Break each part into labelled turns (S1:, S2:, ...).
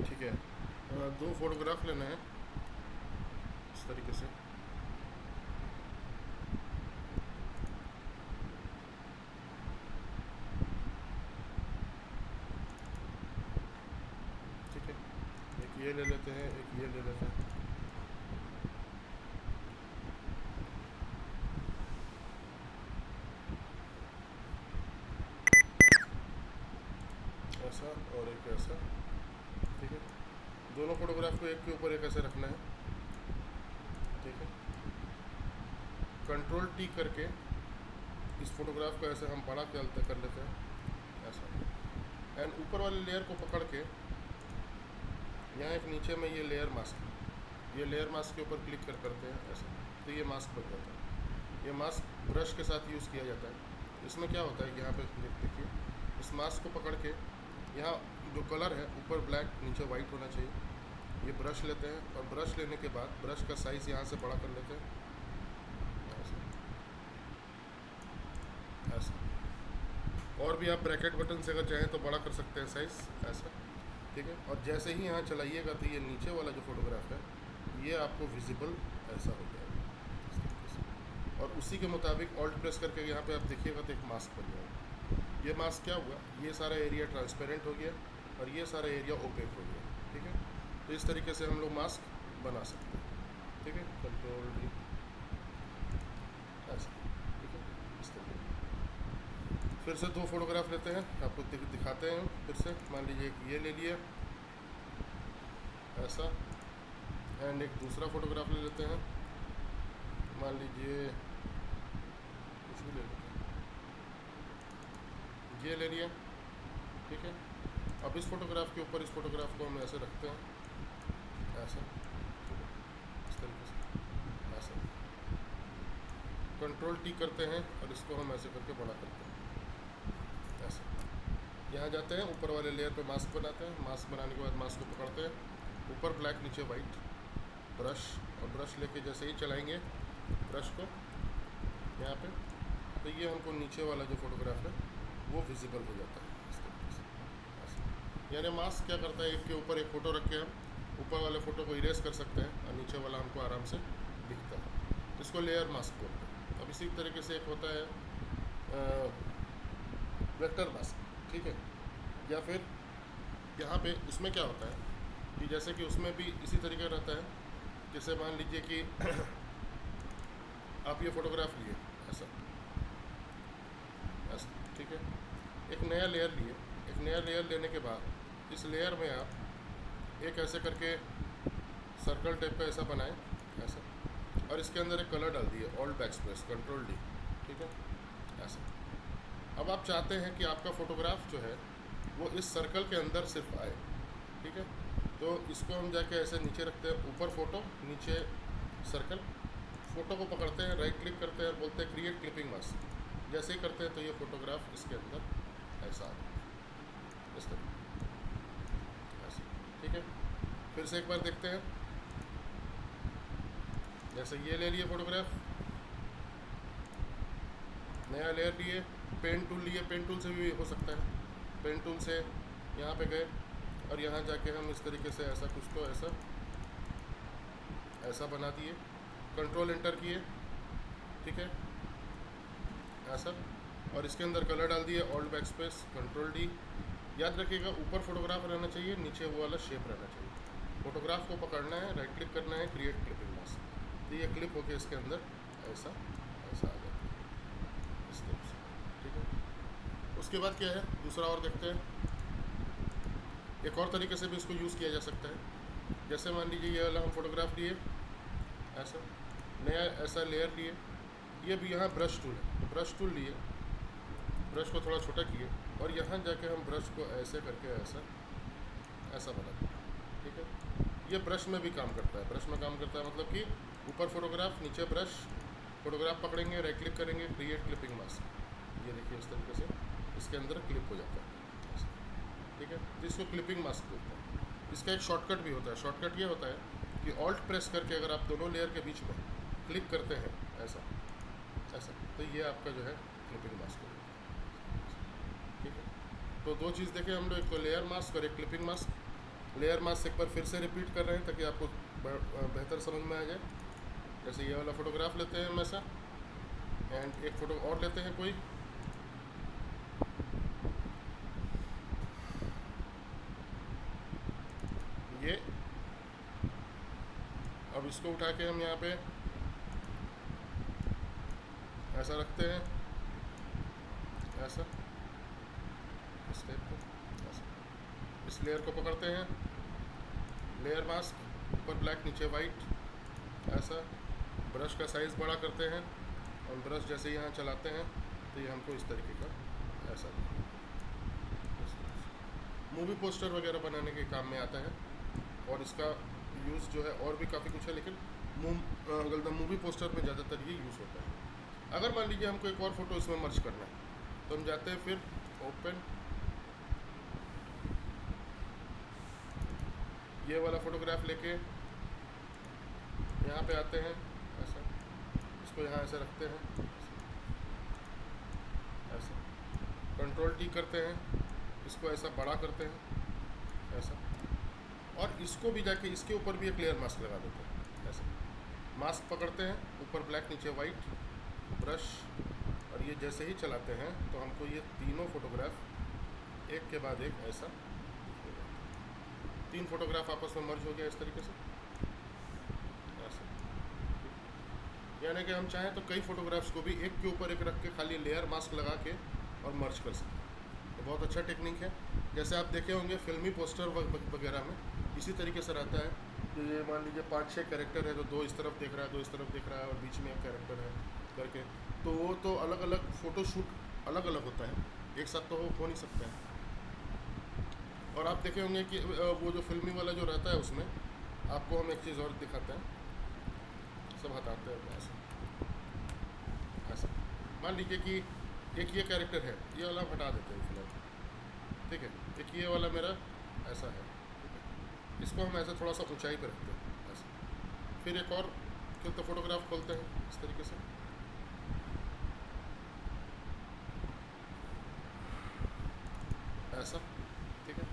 S1: ठीक है। दो फोटोग्राफ लेना है इस तरीके से। ठीक है, एक ये ले लेते हैं, एक ये ले लेते हैं। ऐसा और एक ऐसा। ठीक है, दोनों फोटोग्राफ को एक के ऊपर एक ऐसे रखना है। ठीक है, कंट्रोल टी करके इस फोटोग्राफ को ऐसे हम बड़ा कर लेते हैं ऐसा। एंड ऊपर वाले लेयर को पकड़ के यहाँ एक नीचे में ये लेयर मास्क, ये लेयर मास्क के ऊपर क्लिक करते हैं ऐसा, तो ये मास्क बन जाता है। ये मास्क ब्रश के साथ यूज़ किया जाता है। इसमें क्या होता है कि यहाँ पे देखिए, इस मास्क को पकड़ के यहाँ जो कलर है ऊपर ब्लैक नीचे वाइट होना चाहिए। ये ब्रश लेते हैं और ब्रश लेने के बाद ब्रश का साइज़ यहाँ से बड़ा कर लेते हैं ऐसा। और भी आप ब्रैकेट बटन से अगर चाहें तो बड़ा कर सकते हैं साइज़ ऐसा। ठीक है, और जैसे ही यहाँ चलाइएगा तो ये नीचे वाला जो फोटोग्राफ है ये आपको विजिबल ऐसा हो जाएगा इस तरीके से। और उसी के मुताबिक ऑल्ट प्रेस करके यहाँ पे आप देखिएगा तो एक मास्क बन जाएगा। ये मास्क क्या हुआ, ये सारा एरिया ट्रांसपेरेंट हो गया और ये सारा एरिया ओपेक हो गया। ठीक है, तो इस तरीके से हम लोग मास्क बना सकते हैं। ठीक है, कंट्रोल डी ऐसा। ठीक है, इस तरीके फिर से दो फोटोग्राफ लेते हैं, आपको दिखाते हैं फिर से। मान लीजिए एक ये ले लिया ऐसा, एंड एक दूसरा फोटोग्राफ ले लेते हैं, मान लीजिए कुछ भी ले लेते हैं, ये ले लिया। ठीक है, अब इस फोटोग्राफ के ऊपर इस फोटोग्राफ को हम ऐसे रखते हैं ऐसा। ठीक है, इस तरीके से ऐसा। कंट्रोल टी करते हैं और इसको हम ऐसे करके बड़ा करते हैं ऐसा। यहाँ जाते हैं ऊपर वाले लेयर पे मास्क बनाते हैं, मास्क बनाने के बाद मास्क को पकड़ते हैं, ऊपर ब्लैक नीचे वाइट, ब्रश, और ब्रश लेके जैसे ही चलाएंगे ब्रश को यहाँ पे, तो ये हमको नीचे वाला जो फोटोग्राफ है वो विजिबल हो जाता है इस तरीके से ऐसा। यानी मास्क क्या करता है, एक के ऊपर एक फ़ोटो रख के हम ऊपर वाले फ़ोटो को इरेज कर सकते हैं और नीचे वाला हमको आराम से दिखता है। इसको लेयर मास्क बोलते हैं। अब इसी तरीके से एक होता है वेक्टर मास्क। ठीक है, या फिर यहाँ पे उसमें क्या होता है कि जैसे कि उसमें भी इसी तरीके रहता है। जैसे मान लीजिए कि आप ये फ़ोटोग्राफ लिए ऐसा ऐसा। ठीक है, एक नया लेयर लिए, एक नया लेयर लेने के बाद इस लेयर में आप एक ऐसे करके सर्कल टाइप का ऐसा बनाएं ऐसा, और इसके अंदर एक कलर डाल दिए, ऑल्ट बैकस्पेस कंट्रोल डी। ठीक है, ऐसा। अब आप चाहते हैं कि आपका फ़ोटोग्राफ जो है वो इस सर्कल के अंदर सिर्फ आए। ठीक है, तो इसको हम जाके ऐसे नीचे रखते हैं, ऊपर फ़ोटो नीचे सर्कल, फ़ोटो को पकड़ते हैं, राइट क्लिक करते हैं और बोलते हैं क्रिएट क्लिपिंग मास्क। जैसे ही करते हैं तो ये फ़ोटोग्राफ इसके अंदर ऐसा आ जाए इस तरह ऐसे। ठीक है, फिर से एक बार देखते हैं। जैसे ये ले लिए फ़ोटोग्राफ, नया लेयर लिए, पेन टूल लिए, पेन टूल से भी हो सकता है। पेन टूल से यहाँ पे गए और यहाँ जाके हम इस तरीके से ऐसा कुछ तो ऐसा ऐसा बना दिए, कंट्रोल एंटर किए। ठीक है, ऐसा, और इसके अंदर कलर डाल दिए, ऑल्ट बैकस्पेस कंट्रोल डी। याद रखिएगा ऊपर फोटोग्राफ रहना चाहिए, नीचे वो वाला शेप रहना चाहिए। फोटोग्राफ को पकड़ना है, राइट क्लिक करना है, क्रिएट क्लिपिंग मास्क, तो ये क्लिप होके इसके अंदर ऐसा ऐसा आ जाता है इस टाइप से। ठीक है, उसके बाद क्या है, दूसरा और देखते हैं। एक और तरीके से भी इसको यूज़ किया जा सकता है। जैसे मान लीजिए ये वाला हम फोटोग्राफ लिए ऐसा, नया ऐसा लेयर लिए, ये भी यहाँ ब्रश टूल है, ब्रश टूल लिए, ब्रश को थोड़ा छोटा किए और यहाँ जाके हम ब्रश को ऐसे करके ऐसा ऐसा बना दें। ठीक है, ये ब्रश में भी काम करता है। ब्रश में काम करता है मतलब कि ऊपर फोटोग्राफ, नीचे ब्रश, फोटोग्राफ पकड़ेंगे, राइट क्लिक करेंगे, क्रिएट क्लिपिंग मास्क, ये देखिए इस तरीके से इसके अंदर क्लिप हो जाता है ऐसा। ठीक है, तो इसको क्लिपिंग मास्क बोलते हैं। इसका एक शॉर्टकट भी होता है। शॉर्टकट ये होता है कि ऑल्ट प्रेस करके अगर आप दोनों लेयर के बीच में क्लिक करते हैं ऐसा ऐसा, तो ये आपका जो है क्लिपिंग मास्क हो जाता है। ठीक है, तो दो चीज़ देखें हम लोग, एक तो लेयर मास्क और एक क्लिपिंग मास्क। लेयर मास्क एक बार फिर से रिपीट कर रहे हैं ताकि आपको बेहतर समझ में आ जाए। जैसे ये वाला फ़ोटोग्राफ लेते हैं हमेशा, एंड एक फ़ोटो और लेते हैं कोई, ये। अब इसको उठा के हम यहाँ पे ऐसा रखते हैं, ऐसा इस टाइप को, ऐसा। इस लेयर को पकड़ते हैं, लेयर मास्क, ऊपर ब्लैक नीचे वाइट, ऐसा। ब्रश का साइज़ बड़ा करते हैं और ब्रश जैसे यहाँ चलाते हैं तो ये हमको इस तरीके का ऐसा मूवी पोस्टर वगैरह बनाने के काम में आता है। और इसका यूज़ जो है और भी काफ़ी कुछ है, लेकिन मूवी पोस्टर में ज़्यादातर ये यूज़ होता है। अगर मान लीजिए हमको एक और फ़ोटो इसमें मर्ज करना है तो हम जाते हैं फिर ओपन, ये वाला फ़ोटोग्राफ लेके यहाँ पे आते हैं, ऐसा। इसको यहाँ ऐसे रखते हैं, ऐसा। कंट्रोल टी करते हैं, इसको ऐसा बड़ा करते हैं, ऐसा। और इसको भी जाके इसके ऊपर भी एक लेयर मास्क लगा देते हैं, ऐसा। मास्क पकड़ते हैं, ऊपर ब्लैक नीचे वाइट, ब्रश, और ये जैसे ही चलाते हैं तो हमको ये तीनों फोटोग्राफ एक के बाद एक ऐसा, 3 फोटोग्राफ आपस में मर्ज हो गया इस तरीके से, ऐसा। यानी कि हम चाहें तो कई फोटोग्राफ्स को भी एक के ऊपर एक रख के खाली लेयर मास्क लगा के और मर्ज कर सकते हैं। तो बहुत अच्छा टेक्निक है। जैसे आप देखे होंगे फिल्मी पोस्टर वगैरह में इसी तरीके से रहता है कि ये मान लीजिए 5-6 कैरेक्टर है तो 2 इस तरफ देख रहा है, 2 इस तरफ देख रहा है, और बीच में एक कैरेक्टर है करके, तो वो तो अलग अलग फ़ोटोशूट अलग अलग होता है, एक साथ तो हो नहीं सकता है। और आप देखे होंगे कि वो जो फिल्मी वाला जो रहता है उसमें आपको हम एक चीज़ और दिखाते हैं, सब हटाते हैं ऐसा, ऐसा। मान लीजिए कि एक ये कैरेक्टर है, ये वाला हम हटा देते हैं फिलहाल, ठीक है। एक ये वाला मेरा ऐसा है, ठीक है। इसको हम ऐसे थोड़ा सा ऊंचाई पर रखते हैं, ऐसा। फिर एक और तो फोटोग्राफ खोलते हैं इस तरीके से, ऐसा, ठीक है।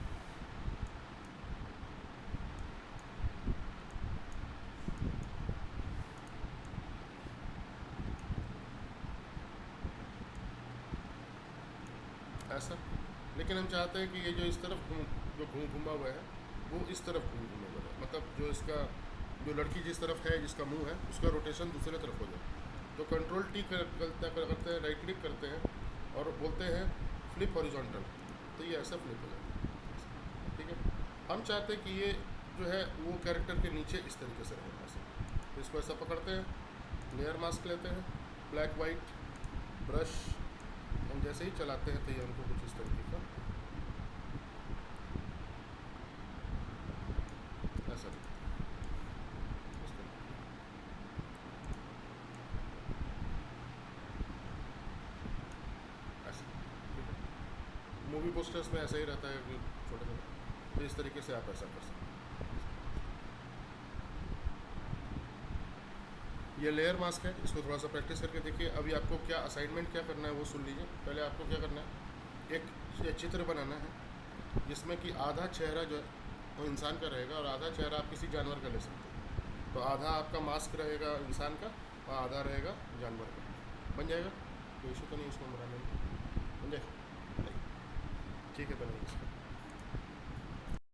S1: ऐसा। लेकिन हम चाहते हैं कि ये जो इस तरफ जो घूमा हुआ है वो इस तरफ घूमा हुआ है, मतलब जो इसका जो लड़की जिस तरफ है, जिसका मुंह है, उसका रोटेशन दूसरे तरफ हो जाए। तो कंट्रोल टी करते हैं, राइट क्लिक करते हैं और बोलते हैं फ्लिप हॉरिजॉन्टल, तो ये ऐसा फ्लिप हो जाता है, ठीक है। हम चाहते हैं कि ये जो है वो कैरेक्टर के नीचे इस तरीके से रहे, ऐसे। तो इसको ऐसा पकड़ते हैं, लेयर मास्क लेते हैं, ब्लैक वाइट, ब्रश, हम जैसे ही चलाते हैं तो ये उनको कुछ इस तरीके का ऐसा ऐसा, ठीक है। मूवी पोस्टर्स में ऐसा ही रहता है कि छोटे छोटे, तो इस तरीके से आप ऐसा कर सकते हैं। ये लेयर मास्क है, इसको थोड़ा सा प्रैक्टिस करके देखिए। अभी आपको क्या असाइनमेंट क्या करना है वो सुन लीजिए। पहले आपको क्या करना है, एक चित्र बनाना है जिसमें कि आधा चेहरा जो है वो इंसान का रहेगा और आधा चेहरा आप किसी जानवर का ले सकते हैं। तो आधा आपका मास्क रहेगा इंसान का और आधा रहेगा जानवर का। बन जाएगा, कोई इशू तो नहीं इसको बनाने में, बन जाएगा, ठीक है, बनेगा इसका।